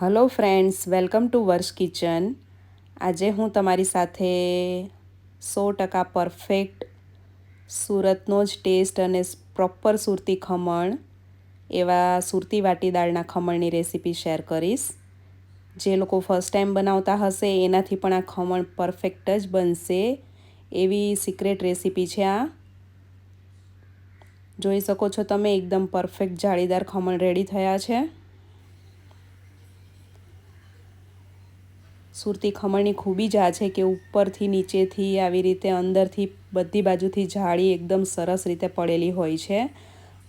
Hello friends, welcome to વર્ષ kitchen. આજે હું તમારી સાથે 100% પરફેક્ટ સુરતનો જ ટેસ્ટ અને પ્રોપર સુરતી ખમણ એવા સુરતી વાટી દાળના ખમણની રેસીપી શેર કરીશ. જે લોકો ફર્સ્ટ ટાઈમ બનાવતા હશે એનાથી પણ આ ખમણ પરફેક્ટ જ બનશે એવી સિક્રેટ રેસીપી છે આ. જોઈ શકો છો તમે, એકદમ પરફેક્ટ જાળીદાર ખમણ રેડી થયા છે. સુરતી ખમણની ખૂબી જ આ છે કે ઉપરથી નીચેથી આવી રીતે અંદરથી બધી બાજુથી જાળી એકદમ સરસ રીતે પડેલી હોય છે.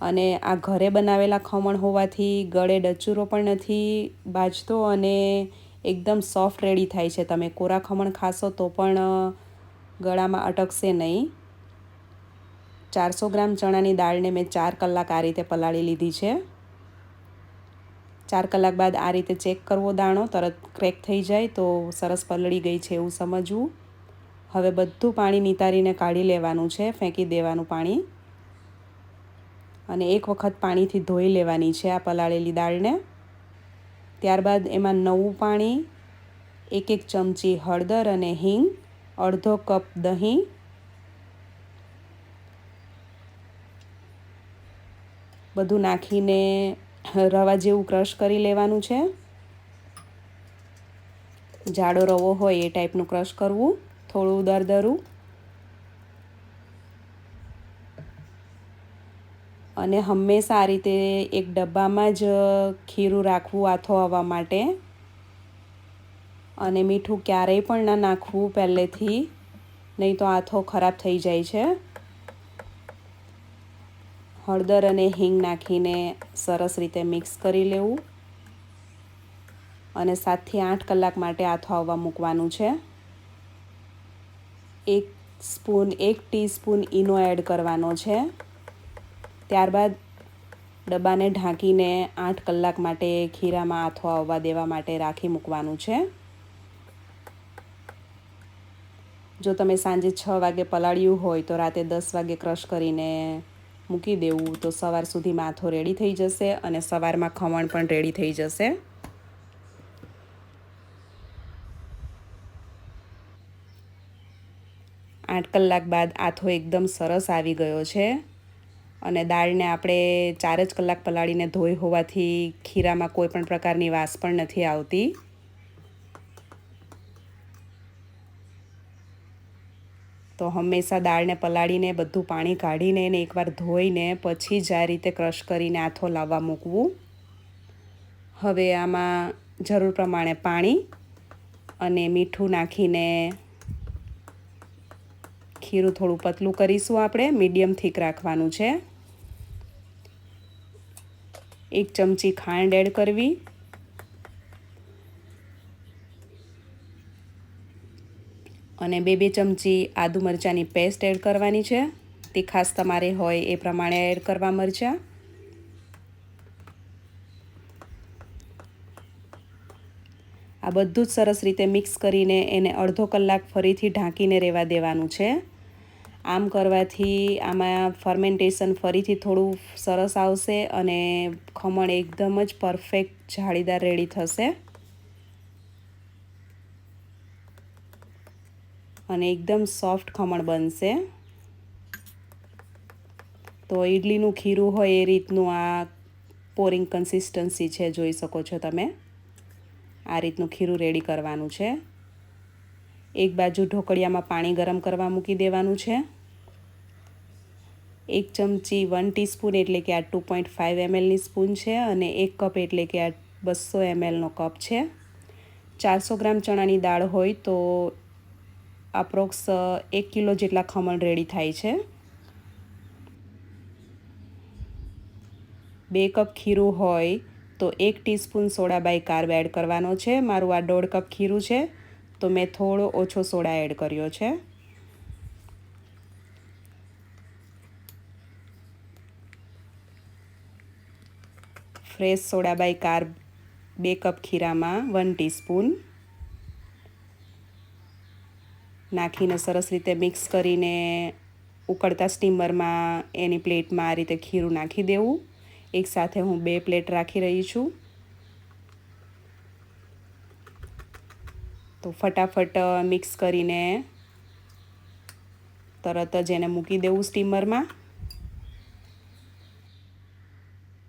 અને આ ઘરે બનાવેલા ખમણ હોવાથી ગળે ડચુરો પણ નથી બાજતો અને એકદમ સોફ્ટ રેડી થાય છે. તમે કોરા ખમણ ખાશો તો પણ ગળામાં અટકશે નહીં. 400 ગ્રામ ચણાની દાળને મેં 4 કલાક આ રીતે પલાળી લીધી છે. 4 કલાક બાદ આ રીતે ચેક કરવો દાણો, તરત ક્રેક થઈ જાય તો સરસ પલળી ગઈ છે એવું સમજવું. હવે બધું પાણી નિતારીને કાઢી લેવાનું છે, ફેંકી દેવાનું પાણી. અને એક વખત પાણીથી ધોઈ લેવાની છે આ પલાળેલી દાળને. ત્યારબાદ એમાં નવું પાણી, 1 ચમચી હળદર અને હિંગ, અડધો કપ દહીં, બધું નાખીને રવા જેવું ક્રશ કરી લેવાનું છે. જાડો રવો હોય એ ટાઈપનું ક્રશ કરવું, થોડું દરદરું. અને હંમેશા આ રીતે એક ડબ્બામાં જ ખીરું રાખવું આથો આવવા માટે. અને મીઠું ક્યારેય પણ ના નાખવું પહેલેથી, નહીં તો આથો ખરાબ થઈ જાય છે. હળદર અને હિંગ નાખીને સરસ રીતે મિક્સ કરી લેવું. અને 7 થી 8 કલાક માટે આથો આવવા મૂકવાનું છે. 1 ટીસ્પૂન ઈનો એડ કરવાનો છે. ત્યારબાદ ડબ્બાને ઢાંકીને 8 કલાક માટે ખીરામાં આથો આવવા દેવા માટે રાખી મૂકવાનું છે. જો તમે સાંજે 6 વાગે પલાળ્યું હોય તો રાતે 10 વાગે ક્રશ કરીને મૂકી દેવું, તો સવાર સુધીમાં આથો રેડી થઈ જશે અને સવારમાં ખમણ પણ રેડી થઈ જશે. આઠ કલાક બાદ આથો એકદમ સરસ આવી ગયો છે. અને દાળને આપણે 4 જ કલાક પલાળીને ધોઈ હોવાથી ખીરામાં કોઈ પણ પ્રકારની વાસ પણ નથી આવતી. તો હંમેશા દાળને પલાળીને બધું પાણી કાઢીને એને એકવાર ધોઈને પછી જ આ રીતે ક્રશ કરીને આથો લાવવા મૂકવું. હવે આમાં જરૂર પ્રમાણે પાણી અને મીઠું નાખીને ખીરું થોડું પતલું કરીશું. આપણે મીડિયમ થીક રાખવાનું છે. 1 ચમચી ખાંડ એડ કરવી. અને 2 ચમચી આદુ મરચાંની પેસ્ટ એડ કરવાની છે. તીખાશ તમારે હોય એ પ્રમાણે એડ કરવા મરચાં. આ બધું જ સરસ રીતે મિક્સ કરીને એને અડધો કલાક ફરીથી ઢાંકીને રહેવા દેવાનું છે. આમ કરવાથી આમાં ફર્મેન્ટેશન ફરીથી થોડું સરસ આવશે અને ખમણ એકદમ જ પરફેક્ટ જાળીદાર રેડી થશે. અને એકદમ સોફ્ટ ખમણ બનશે. તો ઈડલીનું ખીરું હોય એ રીતનું આ પોરિંગ કન્સિસ્ટન્સી છે, જોઈ શકો છો તમે. આ રીતનું ખીરું રેડી કરવાનું છે. એક બાજુ ઢોકળિયામાં પાણી ગરમ કરવા મૂકી દેવાનું છે. 1 ચમચી 1 ટીસ્પૂન એટલે કે આ 2.5 mlની સ્પૂન છે અને 1 કપ એટલે કે આ 200 mlનો કપ છે. 400 ગ્રામ ચણાની દાળ હોય તો અપ્રોક્સ 1 કિલો જેટલા ખમણ રેડી થાય છે. 2 કપ ખીરું હોય તો 1 ટીસ્પૂન સોડા બાયકાર્બ એડ કરવાનો છે. મારું આ 1.5 કપ ખીરું છે તો મેં થોડો ઓછો સોડા એડ કર્યો છે. Fresh soda bicarb 2 cup ખીરામાં 1 teaspoon નાખીને સરસ રીતે મિક્સ કરીને ઉકળતા સ્ટીમરમાં એની પ્લેટમાં આ રીતે ખીરું નાખી દેવું. એકસાથે હું 2 પ્લેટ રાખી રહી છું. તો ફટાફટ મિક્સ કરીને તરત જ એને મૂકી દેવું સ્ટીમરમાં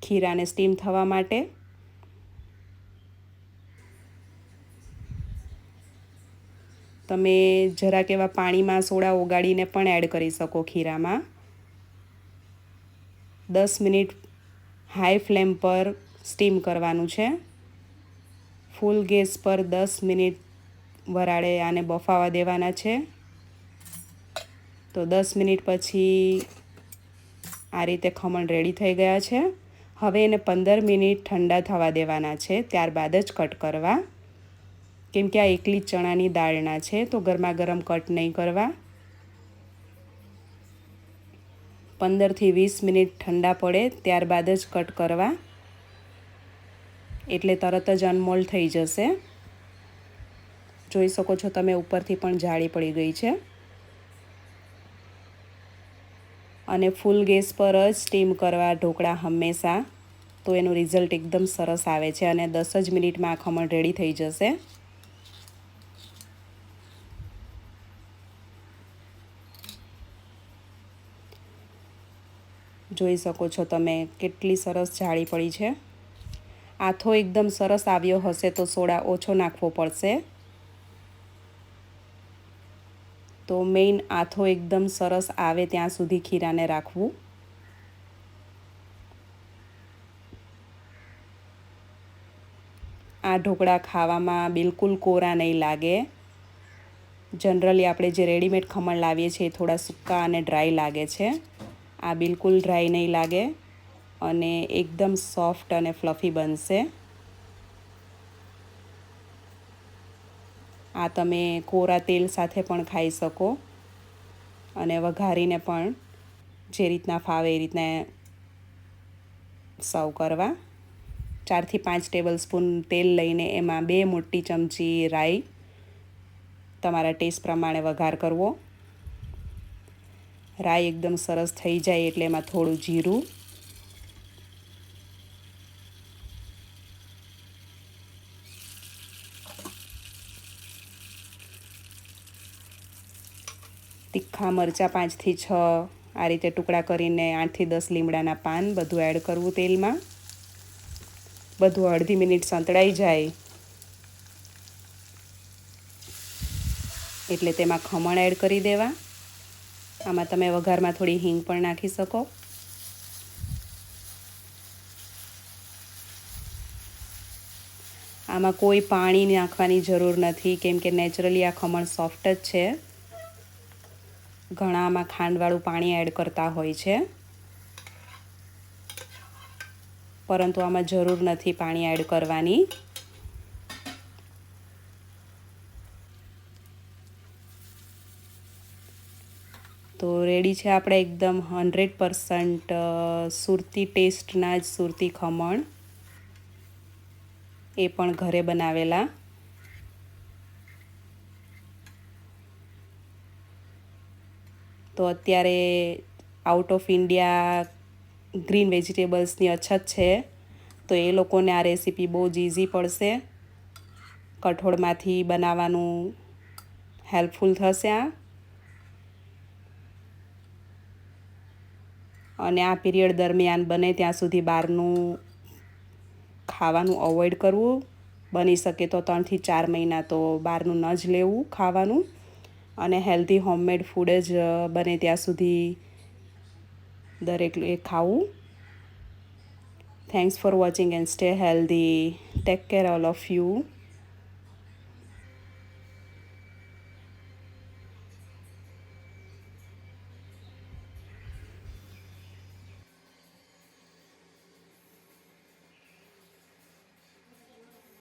ખીરાને સ્ટીમ થવા માટે. તમે જરાક એવા પાણીમાં સોડા ઓગાળીને પણ એડ કરી શકો ખીરામાં. 10 મિનિટ હાઈ ફ્લેમ પર સ્ટીમ કરવાનું છે. ફૂલ ગેસ પર 10 મિનિટ વરાળે આને બફાવા દેવાના છે. તો 10 મિનિટ પછી આ રીતે ખમણ રેડી થઈ ગયા છે. હવે એને 15 મિનિટ ઠંડા થવા દેવાના છે, ત્યારબાદ જ કટ કરવા, કેમ કે આ એકલી ચણાની દાળના છે, તો ગરમા ગરમ કટ નહીં કરવા. 15 થી 20 મિનિટ ઠંડા પડે ત્યારબાદ જ કટ કરવા, એટલે તરત જ અનમોલ્ડ થઈ જશે. જોઈ શકો છો તમે ઉપરથી પણ જાળી પડી ગઈ છે. અને ફૂલ ગેસ પર જ સ્ટીમ કરવા ઢોકળા હંમેશા, તો એનું રિઝલ્ટ એકદમ સરસ આવે છે અને 10 જ મિનિટમાં આ ખમણ રેડી થઈ જશે. જોઈ શકો છો તમે કેટલી સરસ જાળી પડી છે. આથો એકદમ સરસ આવ્યો હશે તો સોડા ઓછો નાખવો પડશે. તો મેઇન આથો એકદમ સરસ આવે ત્યાં સુધી ખીરાને રાખવું. આ ઢોકળા ખાવામાં બિલકુલ કોરા નહીં લાગે. જનરલી આપણે જે રેડીમેડ ખમણ લાવીએ છીએ એ થોડા સૂકા અને ડ્રાય લાગે છે. આ બિલકુલ ડ્રાય નહીં લાગે અને એકદમ સોફ્ટ અને ફ્લફી બનશે. આ તમે કોરા તેલ સાથે પણ ખાઈ શકો અને વઘારીને પણ જે રીતના ફાવે એ રીતના સર્વ કરવા. 4 થી 5 ટેબલ સ્પૂન તેલ લઈને એમાં 2 મોટી ચમચી રાઈ તમારા ટેસ્ટ પ્રમાણે વઘાર કરવો. રાઈ એકદમ સરસ થઈ જાય એટલે એમાં થોડું જીરું, તીખા મરચાં 5 થી 6 આ રીતે ટુકડા કરીને 8 થી 10 લીમડાના પાન બધું એડ કરવું તેલમાં. બધું અડધી મિનિટ સંતળાઈ જાય એટલે તેમાં ખમણ એડ કરી દેવા. આમાં તમે વઘારમાં થોડી હિંગ પણ નાખી શકો. આમાં કોઈ પાણી નાખવાની જરૂર નથી, કેમ કે નેચરલી આ ખમણ સોફ્ટ જ છે. ઘણા આમાં ખાંડવાળું પાણી એડ કરતા હોય છે, પરંતુ આમાં જરૂર નથી પાણી એડ કરવાની. તો રેડી છે આપણે એકદમ 100% સુરતી ટેસ્ટના જ સુરતી ખમણ, એ પણ ઘરે બનાવેલા. તો અત્યારે આઉટ ઓફ ઇન્ડિયા ગ્રીન વેજીટેબલ્સની અછત છે, તો એ લોકોને આ રેસીપી બહુ જ ઇઝી પડશે. કઠોળમાંથી બનાવવાનું હેલ્પફુલ થશે આ. અને આ પીરિયડ દરમિયાન બને ત્યાં સુધી બહારનું ખાવાનું અવોઇડ કરવું. બની શકે તો 3 થી 4 મહિના તો બહારનું ન જ લેવું ખાવાનું, અને હેલ્ધી હોમમેડ ફૂડ જ બને ત્યાં સુધી દરેકે ખાવું. Thanks for watching and stay healthy. Take care all of you.